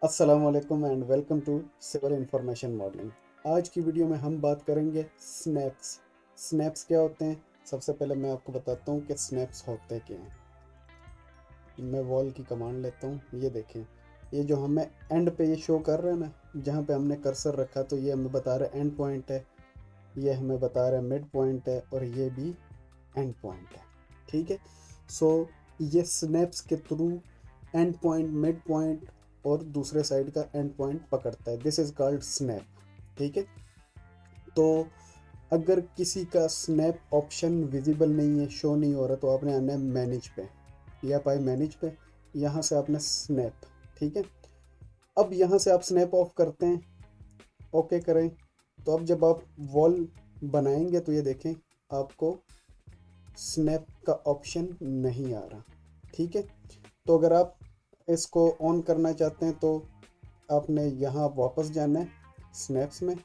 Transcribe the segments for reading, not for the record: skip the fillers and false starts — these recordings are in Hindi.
अस्सलाम वालेकुम and welcome to civil information modelling. आज की वीडियो में हम बात करेंगे स्नैप्स। स्नैप्स क्या होते हैं? सबसे पहले मैं आपको बताता हूँ कि स्नैप्स होते क्या हैं। मैं वॉल की कमांड लेता हूँ। ये देखें, ये जो हमें एंड पे ये शो कर रहा है ना, जहाँ पे हमने कर्सर रखा तो ये हमें बता रहा है एंड पॉइंट है, ये हमें बता रहा है मिड पॉइंट है और ये भी एंड पॉइंट है। ठीक है। सो ये स्नैप्स के through and point, mid point और दूसरे साइड का एंड पॉइंट पकड़ता है। This is called snap. ठीक है। तो अगर किसी का स्नैप ऑप्शन विजिबल नहीं है, शो नहीं हो रहा, तो आपने आना है मैनेज पे, या पाए मैनेज पे, यहाँ से आपने स्नैप। ठीक है। अब यहाँ से आप स्नैप ऑफ करते हैं, ओके करें। तो अब जब आप वॉल बनाएंगे तो ये देखें, आपको स्नैप का ऑप्शन नहीं आ रहा। ठीक है। तो अगर आप इसको ऑन करना चाहते हैं तो आपने यहाँ वापस जाना है स्नैप्स में,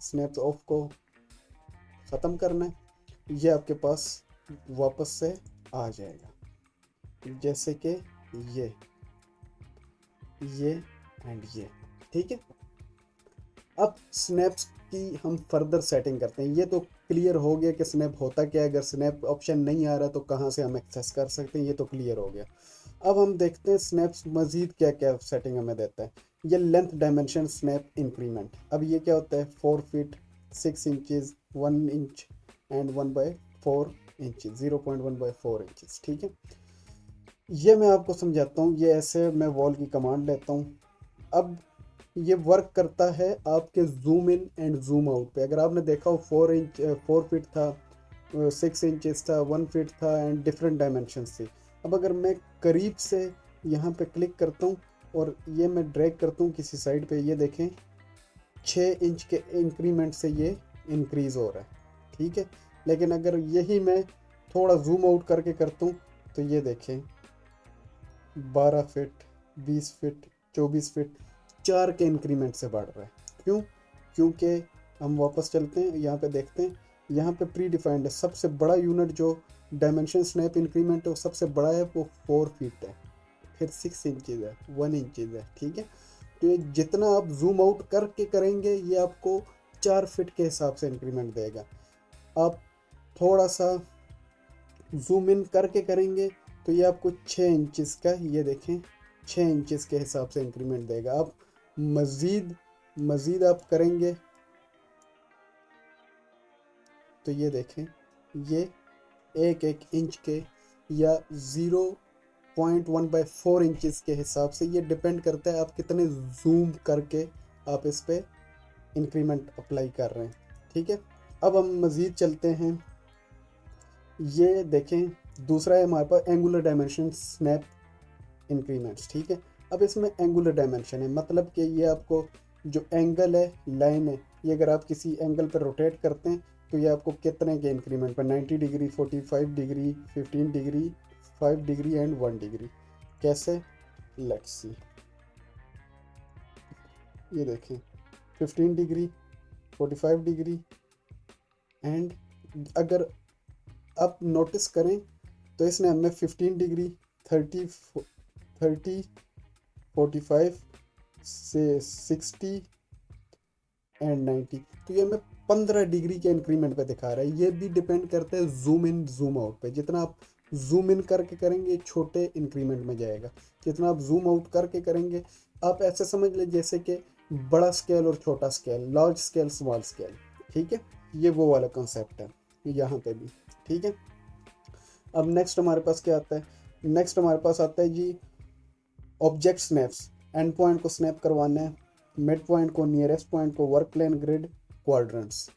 स्नैप्स ऑफ को ख़त्म करना है। ये आपके पास वापस से आ जाएगा, जैसे कि ये ये एंड ये। ठीक है। अब स्नैप्स की हम फर्दर सेटिंग करते हैं। ये तो क्लियर हो गया कि स्नैप होता क्या है। अगर स्नैप ऑप्शन नहीं आ रहा तो कहाँ से हम एक्सेस कर सकते हैं, ये तो क्लियर हो गया। अब हम देखते हैं स्नैप्स मज़ीद क्या क्या सेटिंग हमें देता है। ये लेंथ डायमेंशन स्नैप इंक्रीमेंट। अब ये क्या होता है? 4 feet, 6 inches, 1 inch and 1/4 inch, 0.1/4 inches. ठीक है। ये मैं आपको समझाता हूँ। ये ऐसे मैं वॉल की कमांड लेता हूँ। अब ये वर्क करता है आपके zoom in and zoom out पे। अगर आपने देखा हो 4 फीट था, 6 इंचज़ था, 1 फीट था एंड डिफरेंट डायमेंशंस थी। अब अगर मैं करीब से यहाँ पे क्लिक करता हूँ और ये मैं ड्रैग करता हूँ किसी साइड पे, ये देखें 6 इंच के इंक्रीमेंट से ये इंक्रीज़ हो रहा है। ठीक है। लेकिन अगर यही मैं थोड़ा जूम आउट करके करता हूँ तो ये देखें 12 फीट, 20 फीट, 24 फीट, 4 के इंक्रीमेंट से बढ़ रहा है। क्यों? क्योंकि हम वापस चलते हैं, यहाँ पे देखते हैं, यहाँ पे प्री डिफाइंड है। सबसे बड़ा यूनिट जो डायमेंशन स्नैप इंक्रीमेंट है वो सबसे बड़ा है, वो 4 फीट है। फिर 6 इंचज़ है, 1 इंचज़ है। ठीक है। तो ये जितना आप जूम आउट करके करेंगे ये आपको 4 फीट के हिसाब से इंक्रीमेंट देगा। आप थोड़ा सा जूम इन करके करेंगे तो ये आपको 6 इंचज़ का, ये देखें 6 इंचज़ के हिसाब से इंक्रीमेंट देगा। आप मज़ीद मज़ीद आप करेंगे तो ये देखें, ये 1 1 इंच के या 0.1/4 इंचज़ के हिसाब से, ये डिपेंड करता है आप कितने जूम करके आप इस पर इंक्रीमेंट अप्लाई कर रहे हैं। ठीक है। अब हम मज़ीद चलते हैं। ये देखें, दूसरा है हमारे पास एंगुलर डायमेंशन स्नैप इंक्रीमेंट्स। ठीक है। अब इसमें एंगुलर डायमेंशन है, मतलब कि ये आपको जो एंगल है, लाइन है, ये अगर आप किसी एंगल पर रोटेट करते हैं तो ये आपको कितने के इंक्रीमेंट पर, 90 degree, 45 degree, 15 degree, 5 degree and 1 degree. कैसे? Let's see. ये देखें 15 डिग्री, 45 डिग्री एंड, अगर आप नोटिस करें तो इसने हमें 15 डिग्री, 30 45 से 60 एंड 90, तो ये हमें 15 डिग्री के इंक्रीमेंट पे दिखा रहा है। ये भी डिपेंड करता है जूम इन जूम आउट पे। जितना आप जूम इन करके करेंगे छोटे इंक्रीमेंट में जाएगा, जितना आप जूम आउट करके करेंगे, आप ऐसे समझ लें जैसे कि बड़ा स्केल और छोटा scale, large scale, small scale. ठीक है। ये वो वाला कंसेप्ट है यहाँ पे भी। ठीक है। अब नेक्स्ट हमारे पास क्या आता है? नेक्स्ट हमारे पास आता है G object snaps. And point को स्नैप करवाना है, मिड पॉइंट को, नियरेस्ट पॉइंट को, वर्क प्लेन, ग्रिड, क्वाड्रेंट्स।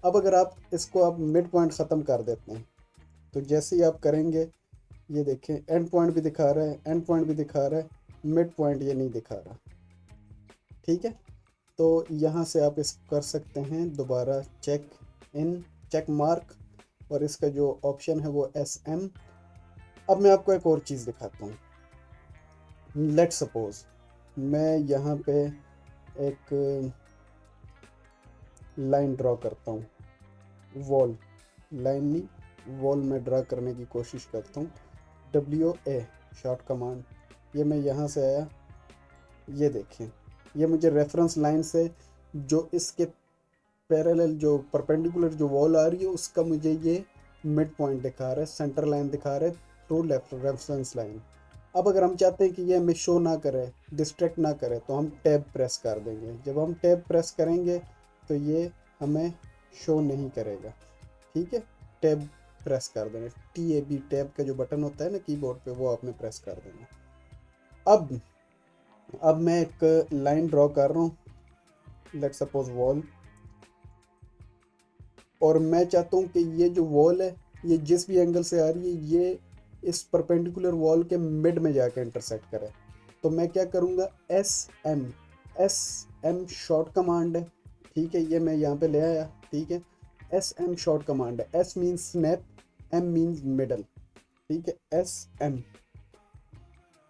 अब अगर आप इसको आप मिड पॉइंट ख़त्म कर देते हैं तो जैसे ही आप करेंगे, ये देखें एंड पॉइंट भी दिखा रहा है, एंड पॉइंट भी दिखा रहा है, मिड पॉइंट ये नहीं दिखा रहा। ठीक है। तो यहाँ से आप इस कर सकते हैं दोबारा चेक इन, चेक मार्क, और इसका जो ऑप्शन है वो SM। अब मैं आपको एक और चीज़ दिखाता हूँ। लेट सपोज मैं यहाँ पे एक लाइन ड्रॉ करता हूँ, वॉल, लाइन नहीं, वॉल में ड्रा करने की कोशिश करता हूँ। WA शॉर्ट कमांड, ये मैं यहाँ से आया, ये देखें, ये मुझे रेफरेंस लाइन से जो इसके पैरेलल जो परपेंडिकुलर जो वॉल आ रही है उसका मुझे ये मिड पॉइंट दिखा रहा है, सेंटर लाइन दिखा रहा है थ्रू लेफ्ट रेफरेंस लाइन। अब अगर हम चाहते हैं कि ये हमें शो ना करे, डिस्ट्रैक्ट ना करे, तो हम टैब प्रेस कर देंगे। जब हम टैब प्रेस करेंगे तो ये हमें शो नहीं करेगा, ठीक है। टैब प्रेस कर देना, TAB टैब का जो बटन होता है ना कीबोर्ड पे, वो आपने प्रेस कर देना। अब मैं एक लाइन ड्रॉ कर रहा हूँ, लेट्स सपोज वॉल, और मैं चाहता हूँ कि ये जो वॉल है ये जिस भी एंगल से आ रही है ये इस परपेंडिकुलर वॉल के मिड में जाके इंटरसेक्ट करे। तो मैं क्या करूँगा, एस एम शॉर्ट कमांड है, ठीक है, ये मैं यहाँ पे ले आया, ठीक है। SM शॉर्ट कमांड है, S means snap, M means middle, ठीक है। SM,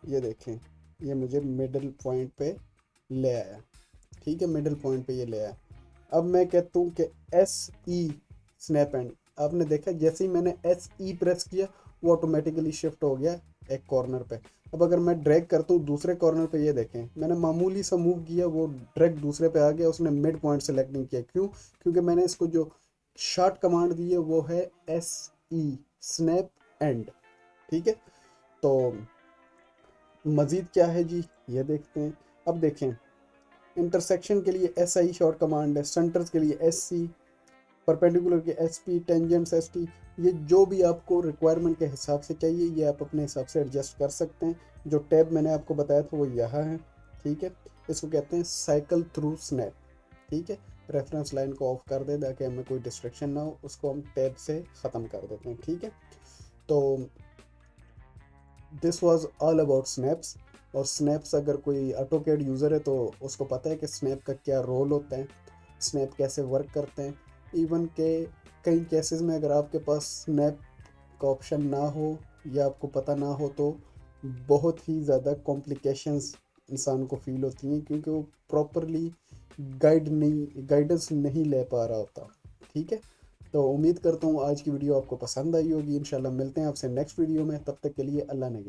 ये देखें, ये मुझे मिडल पॉइंट पे ले आया, ठीक है, मिडल पॉइंट पे ये ले आया। अब मैं कहता हूँ कि SE स्नैप एंड, आपने देखा जैसे ही मैंने SE प्रेस किया वो ऑटोमेटिकली शिफ्ट हो गया एक कॉर्नर पे। अब अगर मैं ड्रैग करता हूँ दूसरे कॉर्नर पे, ये देखें मैंने मामूली सा मूव किया, वो ड्रैग दूसरे पे आ गया, उसने मिड पॉइंट सेलेक्ट नहीं किया। क्यों? क्योंकि मैंने इसको जो शॉर्ट कमांड दी है वो है SE स्नैप एंड, ठीक है। तो मज़ीद क्या है जी, ये देखते हैं। अब देखें, इंटरसेक्शन के लिए SI शॉर्ट कमांड है, सेंटर्स के लिए SC, परपेंडिकुलर के SP, टेंजेंट्स ST। ये जो भी आपको रिक्वायरमेंट के हिसाब से चाहिए ये आप अपने हिसाब से एडजस्ट कर सकते हैं। जो टैब मैंने आपको बताया था वो यहाँ है, ठीक है। इसको कहते हैं साइकिल थ्रू स्नैप, ठीक है। रेफरेंस लाइन को ऑफ कर दे ताकि हमें कोई डिस्ट्रैक्शन ना हो, उसको हम टैब से ख़त्म कर देते हैं, ठीक है। तो this was all about snaps. और स्नैप्स अगर कोई ऑटोकैड यूज़र है तो उसको पता है कि स्नैप का क्या रोल होता है, स्नैप कैसे वर्क करते हैं। इवन के कई केसेस में अगर आपके पास स्नैप का ऑप्शन ना हो या आपको पता ना हो तो बहुत ही ज़्यादा कॉम्प्लिकेशंस इंसान को फील होती हैं, क्योंकि वो प्रॉपरली गाइडेंस नहीं ले पा रहा होता, ठीक है। तो उम्मीद करता हूँ आज की वीडियो आपको पसंद आई होगी। इंशाल्लाह मिलते हैं आपसे नेक्स्ट वीडियो में, तब तक के लिए अल्लाह ने